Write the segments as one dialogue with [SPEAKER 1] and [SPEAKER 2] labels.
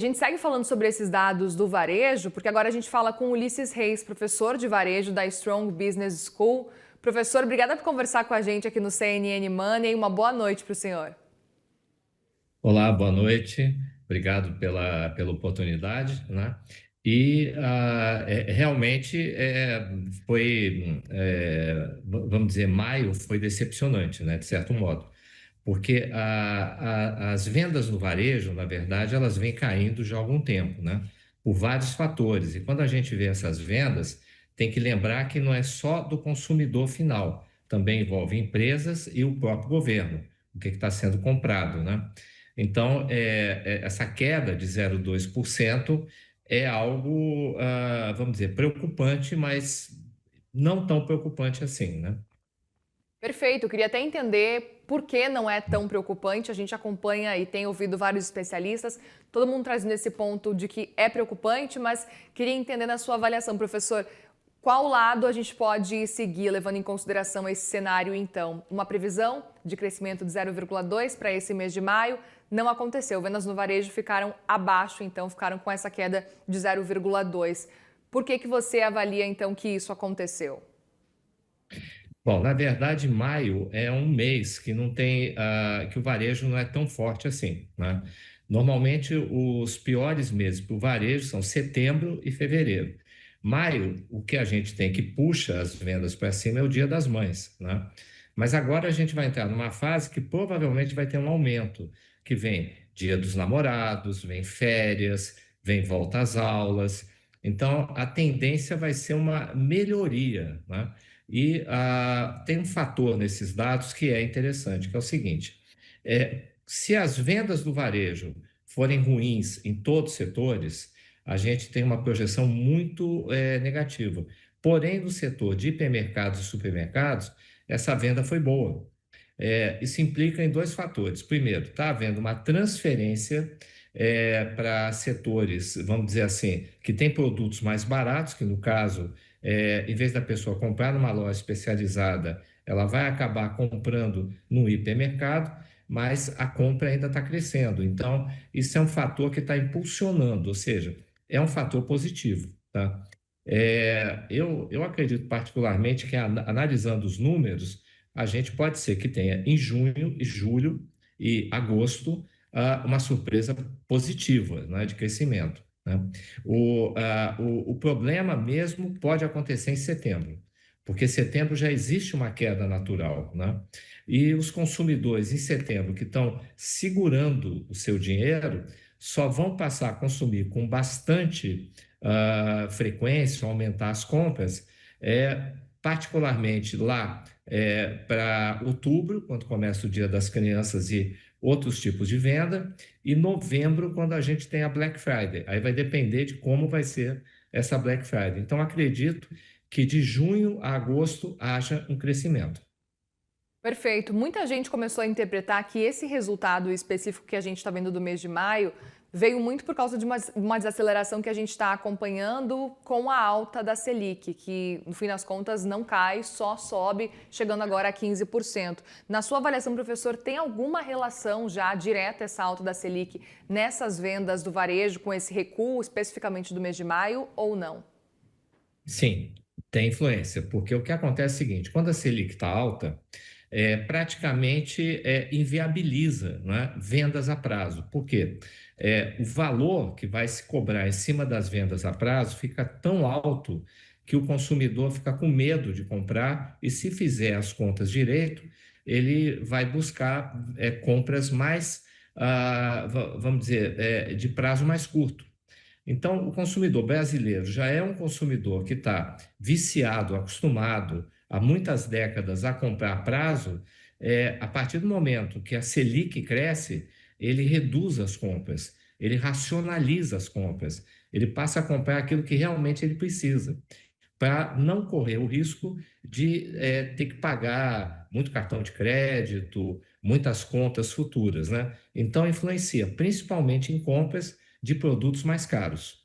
[SPEAKER 1] A gente segue falando sobre esses dados do varejo, porque agora a gente fala com Ulisses Reis, professor de varejo da Strong Business School. Professor, obrigada por conversar com a gente aqui no CNN Money. Uma boa noite para o senhor.
[SPEAKER 2] Olá, boa noite. Obrigado pela oportunidade, né? Realmente vamos dizer, maio foi decepcionante, né? De certo modo, porque as vendas no varejo, na verdade, elas vêm caindo já há algum tempo, né? Por vários fatores. E quando a gente vê essas vendas, tem que lembrar que não é só do consumidor final, também envolve empresas e o próprio governo, o que está sendo comprado, né? Então, essa queda de 0,2% é algo, vamos dizer, preocupante, mas não tão preocupante assim, né?
[SPEAKER 1] Perfeito, eu queria até entender por que não é tão preocupante. A gente acompanha e tem ouvido vários especialistas, todo mundo trazendo esse ponto de que é preocupante, mas queria entender na sua avaliação, professor, qual lado a gente pode seguir, levando em consideração esse cenário, então? Uma previsão de crescimento de 0,2 para esse mês de maio não aconteceu. Vendas no varejo ficaram abaixo, então ficaram com essa queda de 0,2. Por que você avalia, então, que isso aconteceu?
[SPEAKER 2] Bom, na verdade, maio é um mês que não tem, que o varejo não é tão forte assim, né? Normalmente, os piores meses para o varejo são setembro e fevereiro. Maio, o que a gente tem que puxa as vendas para cima é o Dia das Mães, né? Mas agora a gente vai entrar numa fase que provavelmente vai ter um aumento, que vem Dia dos Namorados, vem férias, vem volta às aulas. Então, a tendência vai ser uma melhoria, né? Tem um fator nesses dados que é interessante, que é o seguinte: se as vendas do varejo forem ruins em todos os setores, a gente tem uma projeção muito negativa. Porém, no setor de hipermercados e supermercados, essa venda foi boa. Isso implica em dois fatores. Primeiro, está havendo uma transferência para setores, vamos dizer assim, que tem produtos mais baratos, que no caso, em vez da pessoa comprar numa loja especializada, ela vai acabar comprando no hipermercado, mas a compra ainda está crescendo. Então, isso é um fator que está impulsionando, ou seja, é um fator positivo, tá? Eu acredito particularmente que, analisando os números, a gente pode ser que tenha em junho e julho e agosto uma surpresa positiva, né, de crescimento, né? O problema mesmo pode acontecer em setembro, porque setembro já existe uma queda natural, né? E os consumidores em setembro que estão segurando o seu dinheiro só vão passar a consumir com bastante frequência, aumentar as compras, particularmente lá para outubro, quando começa o Dia das Crianças e outros tipos de venda, e novembro, quando a gente tem a Black Friday. Aí vai depender de como vai ser essa Black Friday. Então, acredito que de junho a agosto haja um crescimento.
[SPEAKER 1] Perfeito. Muita gente começou a interpretar que esse resultado específico que a gente está vendo do mês de maio veio muito por causa de uma desaceleração que a gente está acompanhando com a alta da Selic, que no fim das contas não cai, só sobe, chegando agora a 15%. Na sua avaliação, professor, tem alguma relação já direta essa alta da Selic nessas vendas do varejo com esse recuo especificamente do mês de maio ou não?
[SPEAKER 2] Sim, tem influência, porque o que acontece é o seguinte: quando a Selic está alta, praticamente inviabiliza, né, vendas a prazo. Por quê? O valor que vai se cobrar em cima das vendas a prazo fica tão alto que o consumidor fica com medo de comprar e, se fizer as contas direito, ele vai buscar compras mais, vamos dizer, de prazo mais curto. Então, o consumidor brasileiro já é um consumidor que está viciado, acostumado há muitas décadas a comprar a prazo. A partir do momento que a Selic cresce, ele reduz as compras, ele racionaliza as compras, ele passa a comprar aquilo que realmente ele precisa, para não correr o risco de ter que pagar muito cartão de crédito, muitas contas futuras, né? Então, influencia principalmente em compras de produtos mais caros.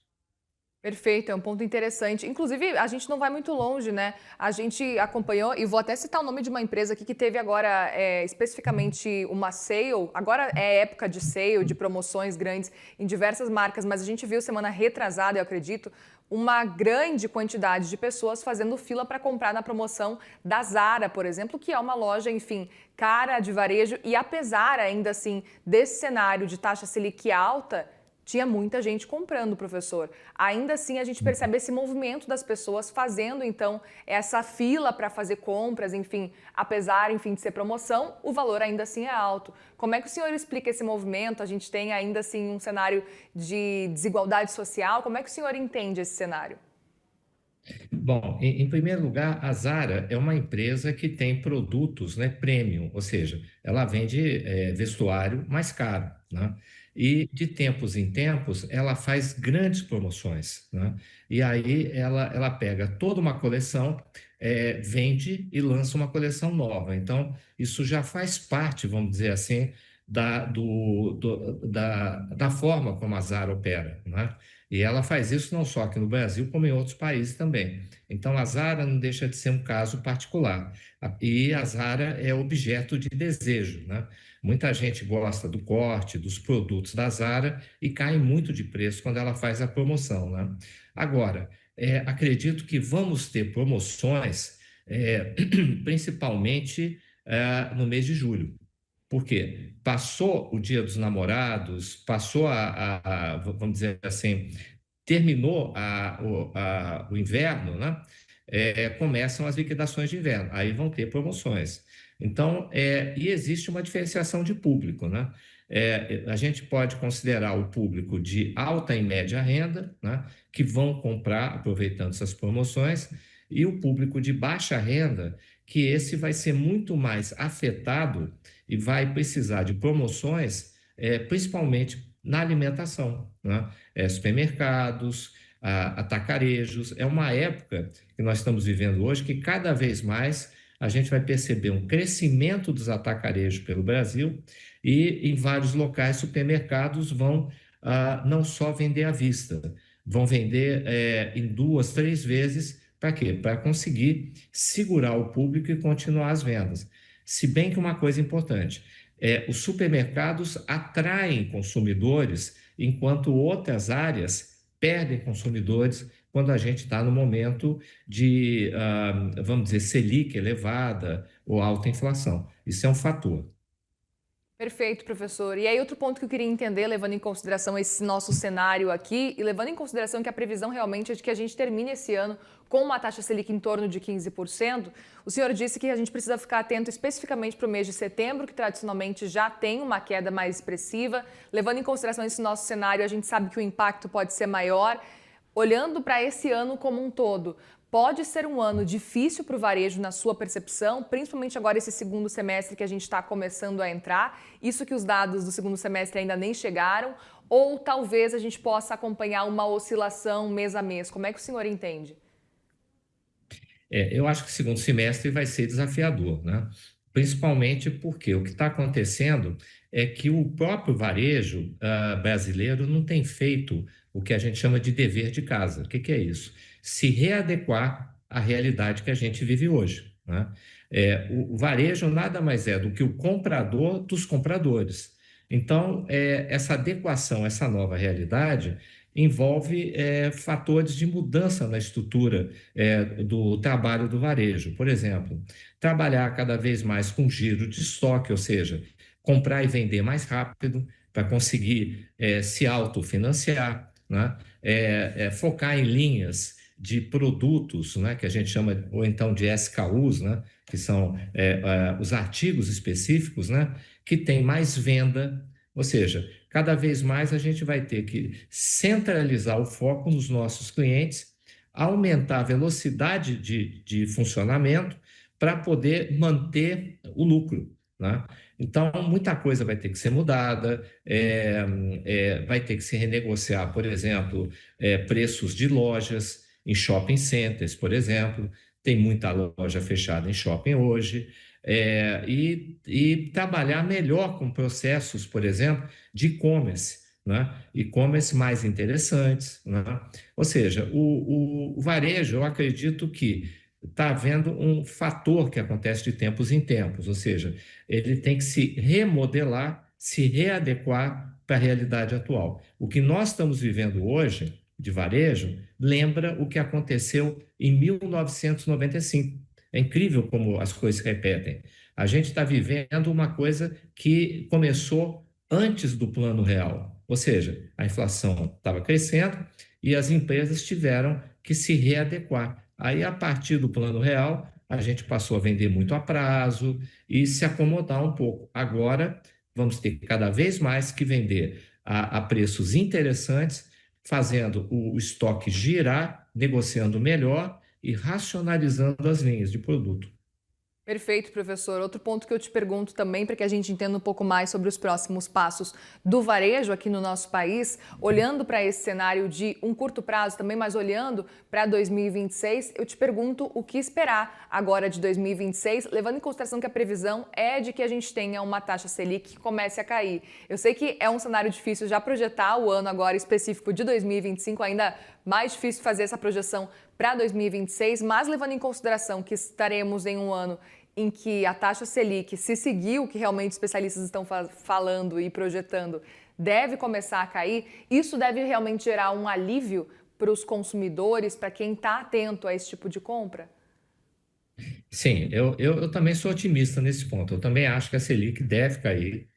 [SPEAKER 1] Perfeito, é um ponto interessante. Inclusive, a gente não vai muito longe, né? A gente acompanhou, e vou até citar o nome de uma empresa aqui que teve agora especificamente uma sale. Agora é época de sale, de promoções grandes em diversas marcas, mas a gente viu semana retrasada, eu acredito, uma grande quantidade de pessoas fazendo fila para comprar na promoção da Zara, por exemplo, que é uma loja, enfim, cara de varejo. E apesar ainda assim desse cenário de taxa Selic alta, tinha muita gente comprando, professor. Ainda assim, a gente percebe esse movimento das pessoas fazendo, então, essa fila para fazer compras, enfim, apesar, enfim, de ser promoção, o valor ainda assim é alto. Como é que o senhor explica esse movimento? A gente tem ainda assim um cenário de desigualdade social. Como é que o senhor entende esse cenário?
[SPEAKER 2] Bom, em primeiro lugar, a Zara é uma empresa que tem produtos, né, premium, ou seja, ela vende vestuário mais caro, né? E de tempos em tempos ela faz grandes promoções, né? E aí ela pega toda uma coleção, vende e lança uma coleção nova. Então, isso já faz parte, vamos dizer assim, da forma como a Zara opera, né? E ela faz isso não só aqui no Brasil, como em outros países também. Então, a Zara não deixa de ser um caso particular. E a Zara é objeto de desejo, né? Muita gente gosta do corte, dos produtos da Zara e cai muito de preço quando ela faz a promoção, né? Agora, acredito que vamos ter promoções, principalmente no mês de julho. Por quê? Passou o Dia dos Namorados, passou vamos dizer assim, terminou o inverno, né? Começam as liquidações de inverno, aí vão ter promoções. Então, e existe uma diferenciação de público, né? A gente pode considerar o público de alta e média renda, né? Que vão comprar aproveitando essas promoções, e o público de baixa renda, que esse vai ser muito mais afetado e vai precisar de promoções, principalmente na alimentação, né? Supermercados, atacarejos. É uma época que nós estamos vivendo hoje que cada vez mais a gente vai perceber um crescimento dos atacarejos pelo Brasil e em vários locais supermercados vão não só vender à vista, vão vender em duas, três vezes. Para quê? Para conseguir segurar o público e continuar as vendas. Se bem que uma coisa importante, os supermercados atraem consumidores, enquanto outras áreas perdem consumidores quando a gente está no momento de, vamos dizer, Selic elevada ou alta inflação. Isso é um fator.
[SPEAKER 1] Perfeito, professor. E aí, outro ponto que eu queria entender, levando em consideração esse nosso cenário aqui, e levando em consideração que a previsão realmente é de que a gente termine esse ano com uma taxa Selic em torno de 15%, o senhor disse que a gente precisa ficar atento especificamente para o mês de setembro, que tradicionalmente já tem uma queda mais expressiva. Levando em consideração esse nosso cenário, a gente sabe que o impacto pode ser maior. Olhando para esse ano como um todo, pode ser um ano difícil para o varejo na sua percepção, principalmente agora esse segundo semestre que a gente está começando a entrar, isso que os dados do segundo semestre ainda nem chegaram, ou talvez a gente possa acompanhar uma oscilação mês a mês. Como é que o senhor entende?
[SPEAKER 2] Eu acho que o segundo semestre vai ser desafiador, né? Principalmente porque o que está acontecendo é que o próprio varejo brasileiro não tem feito o que a gente chama de dever de casa. O que que é isso? Se readequar à realidade que a gente vive hoje, né? O varejo nada mais é do que o comprador dos compradores. Então, essa adequação, essa nova realidade, envolve fatores de mudança na estrutura do trabalho do varejo. Por exemplo, trabalhar cada vez mais com giro de estoque, ou seja, comprar e vender mais rápido para conseguir se autofinanciar, né? Focar em linhas de produtos, né, que a gente chama, ou então de SKUs, né, que são os artigos específicos, né, que tem mais venda, ou seja, cada vez mais a gente vai ter que centralizar o foco nos nossos clientes, aumentar a velocidade de funcionamento para poder manter o lucro, né? Então, muita coisa vai ter que ser mudada, vai ter que se renegociar, por exemplo, preços de lojas em shopping centers, por exemplo. Tem muita loja fechada em shopping hoje. E trabalhar melhor com processos, por exemplo, de e-commerce, né? E-commerce mais interessantes, né? Ou seja, o varejo, eu acredito que está havendo um fator que acontece de tempos em tempos, ou seja, ele tem que se remodelar, se readequar para a realidade atual. O que nós estamos vivendo hoje de varejo lembra o que aconteceu em 1995. É incrível como as coisas se repetem. A gente está vivendo uma coisa que começou antes do Plano Real, ou seja, a inflação estava crescendo e as empresas tiveram que se readequar. Aí, a partir do Plano Real, a gente passou a vender muito a prazo e se acomodar um pouco. Agora, vamos ter cada vez mais que vender a preços interessantes, fazendo o estoque girar, negociando melhor e racionalizando as linhas de produto.
[SPEAKER 1] Perfeito, professor. Outro ponto que eu te pergunto também, para que a gente entenda um pouco mais sobre os próximos passos do varejo aqui no nosso país, olhando para esse cenário de um curto prazo também, mas olhando para 2026, eu te pergunto o que esperar agora de 2026, levando em consideração que a previsão é de que a gente tenha uma taxa Selic que comece a cair. Eu sei que é um cenário difícil já projetar o ano agora específico de 2025, ainda mais difícil fazer essa projeção para 2026, mas levando em consideração que estaremos em um ano em que a taxa Selic, se seguir o que realmente especialistas estão falando e projetando, deve começar a cair, isso deve realmente gerar um alívio para os consumidores, para quem está atento a esse tipo de compra?
[SPEAKER 2] Sim, eu também sou otimista nesse ponto. Eu também acho que a Selic deve cair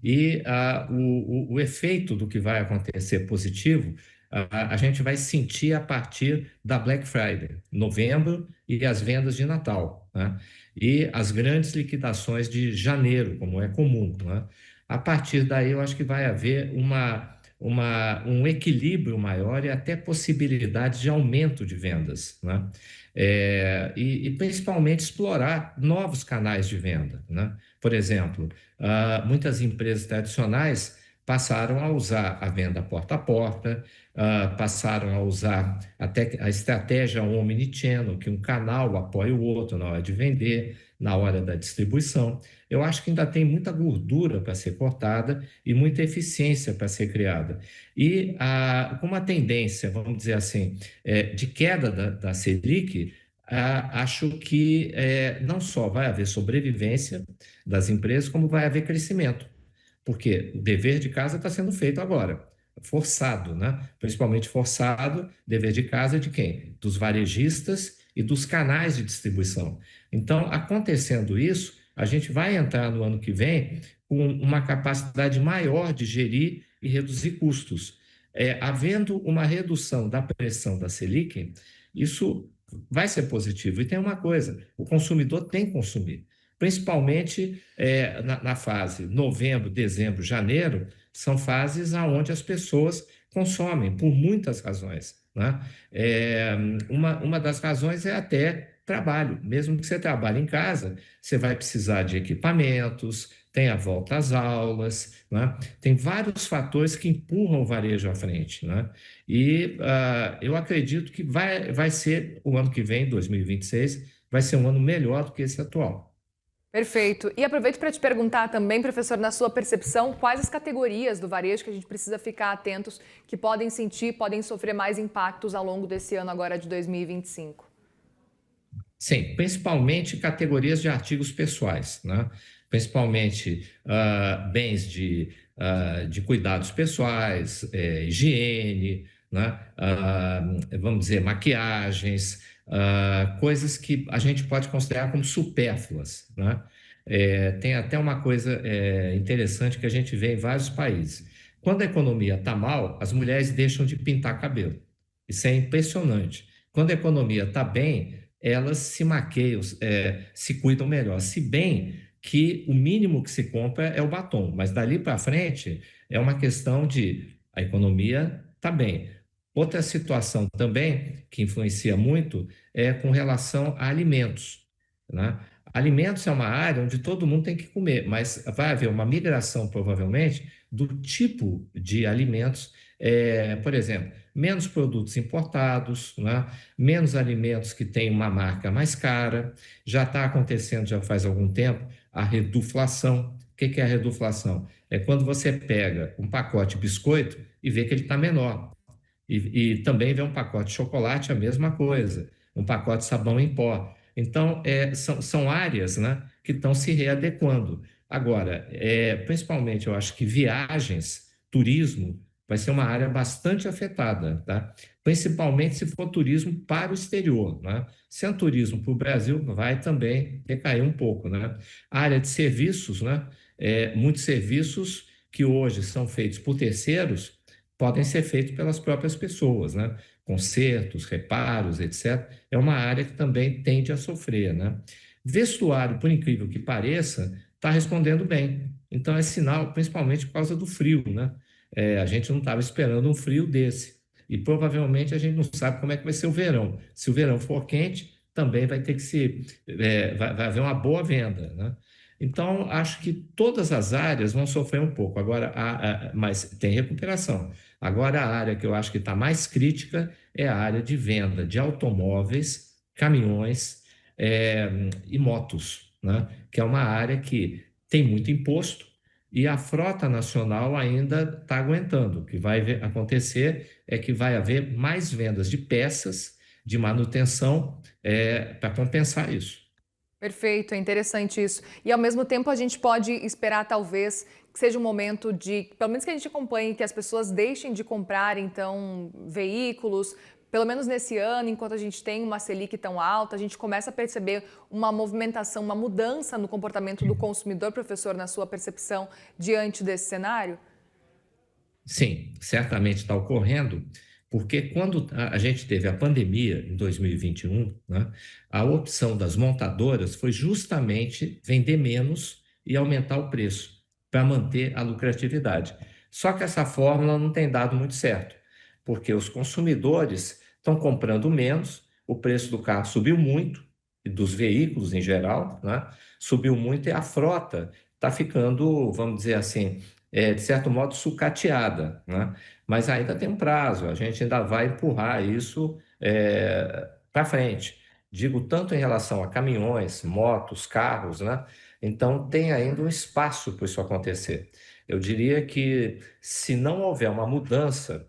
[SPEAKER 2] e o efeito do que vai acontecer positivo, a gente vai sentir a partir da Black Friday, novembro, e as vendas de Natal, né? E as grandes liquidações de janeiro, como é comum, né? A partir daí, eu acho que vai haver um equilíbrio maior e até possibilidade de aumento de vendas, né? E principalmente explorar novos canais de venda, né? Por exemplo, muitas empresas tradicionais passaram a usar a venda porta a porta, passaram a usar até a estratégia omnichannel, que um canal apoia o outro na hora de vender, na hora da distribuição. Eu acho que ainda tem muita gordura para ser cortada e muita eficiência para ser criada. E com uma tendência, vamos dizer assim, de queda da Selic, acho que não só vai haver sobrevivência das empresas, como vai haver crescimento, porque o dever de casa está sendo feito agora, forçado, né? Principalmente forçado, dever de casa de quem? Dos varejistas e dos canais de distribuição. Então, acontecendo isso, a gente vai entrar no ano que vem com uma capacidade maior de gerir e reduzir custos. Havendo uma redução da pressão da Selic, isso vai ser positivo. E tem uma coisa: o consumidor tem que consumir, principalmente na fase novembro, dezembro, janeiro, são fases onde as pessoas consomem por muitas razões, né? Uma das razões é até trabalho. Mesmo que você trabalhe em casa, você vai precisar de equipamentos, tem a volta às aulas, né? Tem vários fatores que empurram o varejo à frente, né? E eu acredito que vai ser o ano que vem, 2026, vai ser um ano melhor do que esse atual.
[SPEAKER 1] Perfeito. E aproveito para te perguntar também, professor, na sua percepção, quais as categorias do varejo que a gente precisa ficar atentos, que podem sentir, podem sofrer mais impactos ao longo desse ano agora de 2025?
[SPEAKER 2] Sim, principalmente categorias de artigos pessoais, né? Principalmente bens de cuidados pessoais, higiene, né? Vamos dizer, maquiagens, coisas que a gente pode considerar como supérfluas, né? Tem até uma coisa interessante que a gente vê em vários países. Quando a economia está mal, as mulheres deixam de pintar cabelo. Isso é impressionante. Quando a economia está bem, elas se maqueiam, se cuidam melhor. Se bem que o mínimo que se compra é o batom, mas dali para frente é uma questão de a economia está bem. Outra situação também que influencia muito é com relação a alimentos, né? Alimentos é uma área onde todo mundo tem que comer, mas vai haver uma migração, provavelmente, do tipo de alimentos. Por exemplo, menos produtos importados, né? Menos alimentos que têm uma marca mais cara. Já está acontecendo, já faz algum tempo, a reduflação, que é a reduflação? É quando você pega um pacote de biscoito e vê que ele está menor. E também vem um pacote de chocolate, a mesma coisa, um pacote de sabão em pó. Então, são áreas, né, que estão se readequando. Agora, principalmente, eu acho que viagens, turismo, vai ser uma área bastante afetada, tá? Principalmente se for turismo para o exterior, né? Se é um turismo para o Brasil, vai também recair um pouco, né? A área de serviços, né? Muitos serviços que hoje são feitos por terceiros, podem ser feitos pelas próprias pessoas, né? Consertos, reparos, etc. É uma área que também tende a sofrer, né? Vestuário, por incrível que pareça, está respondendo bem. Então é sinal, principalmente por causa do frio, né? A gente não estava esperando um frio desse. E provavelmente a gente não sabe como é que vai ser o verão. Se o verão for quente, também vai ter que vai haver uma boa venda, né? Então, acho que todas as áreas vão sofrer um pouco. Agora, mas tem recuperação. Agora, a área que eu acho que está mais crítica é a área de venda de automóveis, caminhões, e motos, né? Que é uma área que tem muito imposto e a frota nacional ainda está aguentando. O que vai acontecer é que vai haver mais vendas de peças de manutenção para compensar isso.
[SPEAKER 1] Perfeito, é interessante isso. E ao mesmo tempo a gente pode esperar talvez que seja um momento de, pelo menos que a gente acompanhe, que as pessoas deixem de comprar então veículos, pelo menos nesse ano, enquanto a gente tem uma Selic tão alta, a gente começa a perceber uma movimentação, uma mudança no comportamento do consumidor, professor, na sua percepção diante desse cenário?
[SPEAKER 2] Sim, certamente está ocorrendo, porque quando a gente teve a pandemia em 2021, né, a opção das montadoras foi justamente vender menos e aumentar o preço para manter a lucratividade. Só que essa fórmula não tem dado muito certo, porque os consumidores estão comprando menos, o preço do carro subiu muito, e dos veículos em geral, né, subiu muito e a frota está ficando, vamos dizer assim, de certo modo, sucateada, né? Mas ainda tem um prazo, a gente ainda vai empurrar isso para frente. Digo tanto em relação a caminhões, motos, carros, né? Então, tem ainda um espaço para isso acontecer. Eu diria que, se não houver uma mudança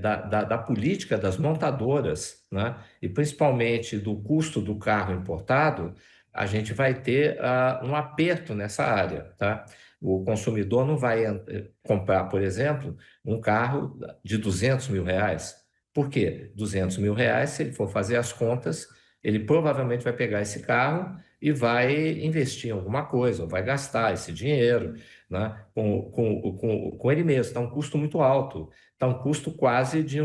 [SPEAKER 2] da política das montadoras, né? E principalmente do custo do carro importado, a gente vai ter um aperto nessa área, tá? O consumidor não vai comprar, por exemplo, um carro de R$ 200 mil. Por quê? R$ 200 mil, se ele for fazer as contas, ele provavelmente vai pegar esse carro e vai investir em alguma coisa, ou vai gastar esse dinheiro, né, com ele mesmo. Está um custo muito alto, está um custo quase de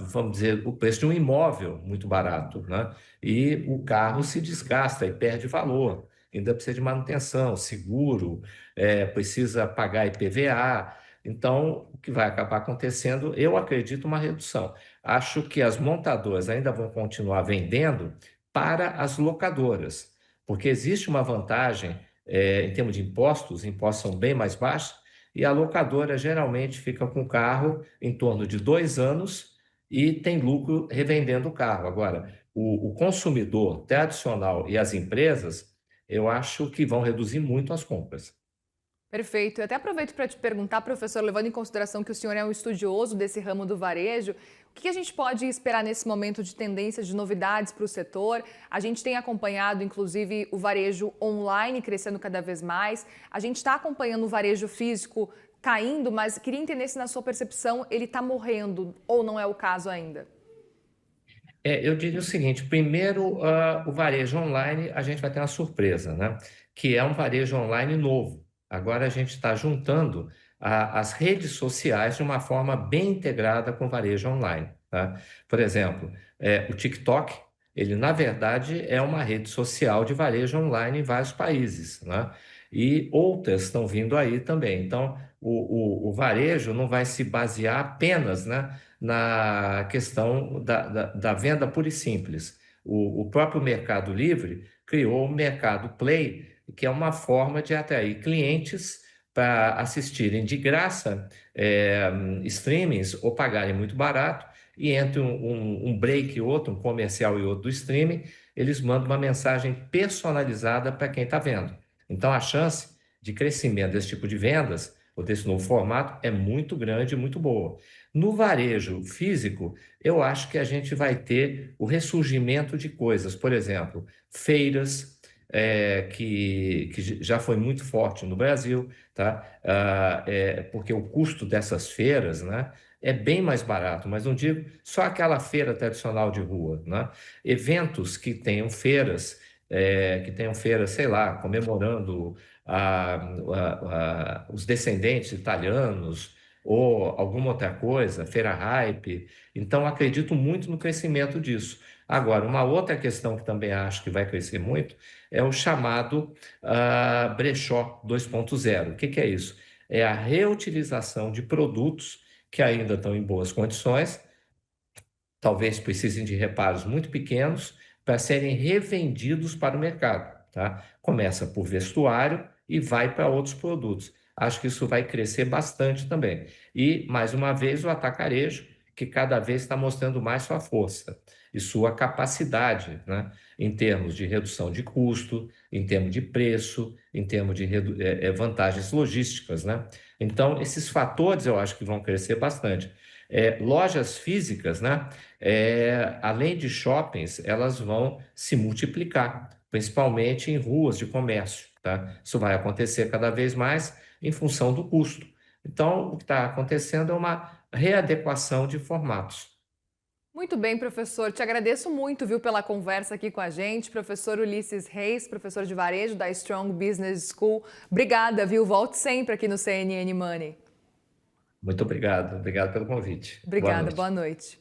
[SPEAKER 2] vamos dizer, o preço de um imóvel muito barato, né? E o carro se desgasta e perde valor, ainda precisa de manutenção, seguro, precisa pagar IPVA. Então, o que vai acabar acontecendo, eu acredito, uma redução. Acho que as montadoras ainda vão continuar vendendo para as locadoras, porque existe uma vantagem em termos de impostos, os impostos são bem mais baixos, e a locadora geralmente fica com o carro em torno de 2 anos e tem lucro revendendo o carro. Agora, o consumidor tradicional e as empresas, eu acho que vão reduzir muito as compras.
[SPEAKER 1] Perfeito. Eu até aproveito para te perguntar, professor, levando em consideração que o senhor é um estudioso desse ramo do varejo, o que a gente pode esperar nesse momento de tendências, de novidades para o setor? A gente tem acompanhado, inclusive, o varejo online crescendo cada vez mais. A gente está acompanhando o varejo físico caindo, mas queria entender se, na sua percepção, ele está morrendo ou não é o caso ainda.
[SPEAKER 2] Eu diria o seguinte: primeiro, o varejo online, a gente vai ter uma surpresa, né? Que é um varejo online novo. Agora a gente está juntando as redes sociais de uma forma bem integrada com o varejo online, tá? Por exemplo, o TikTok, ele na verdade é uma rede social de varejo online em vários países, né? E outras estão vindo aí também. Então, o varejo não vai se basear apenas, né, na questão da venda pura e simples. O próprio Mercado Livre criou o Mercado Play, que é uma forma de atrair clientes para assistirem de graça streamings ou pagarem muito barato, e entre um break e outro, um comercial e outro do streaming, eles mandam uma mensagem personalizada para quem está vendo. Então, a chance de crescimento desse tipo de vendas, ou desse novo formato, é muito grande e muito boa. No varejo físico, eu acho que a gente vai ter o ressurgimento de coisas, por exemplo, feiras, que já foi muito forte no Brasil, tá? Porque o custo dessas feiras, né, é bem mais barato, mas não digo só aquela feira tradicional de rua, né? Eventos que tenham feiras, sei lá, comemorando os descendentes italianos ou alguma outra coisa, feira hype. Então, acredito muito no crescimento disso. Agora, uma outra questão que também acho que vai crescer muito é o chamado brechó 2.0. O que é isso? É a reutilização de produtos que ainda estão em boas condições, talvez precisem de reparos muito pequenos para serem revendidos para o mercado, tá? Começa por vestuário e vai para outros produtos. Acho que isso vai crescer bastante também. E, mais uma vez, o atacarejo, que cada vez está mostrando mais sua força e sua capacidade, né? Em termos de redução de custo, em termos de preço, em termos de vantagens logísticas, né? Então, esses fatores eu acho que vão crescer bastante. Lojas físicas, né? Além de shoppings, elas vão se multiplicar, principalmente em ruas de comércio, tá? Isso vai acontecer cada vez mais em função do custo. Então, o que está acontecendo é uma readequação de formatos.
[SPEAKER 1] Muito bem, professor. Te agradeço muito, viu, pela conversa aqui com a gente. Professor Ulisses Reis, professor de varejo da Strong Business School. Obrigada, viu? Volte sempre aqui no CNN Money.
[SPEAKER 2] Muito obrigado. Obrigado pelo convite. Boa
[SPEAKER 1] Obrigada, boa
[SPEAKER 2] noite.
[SPEAKER 1] noite.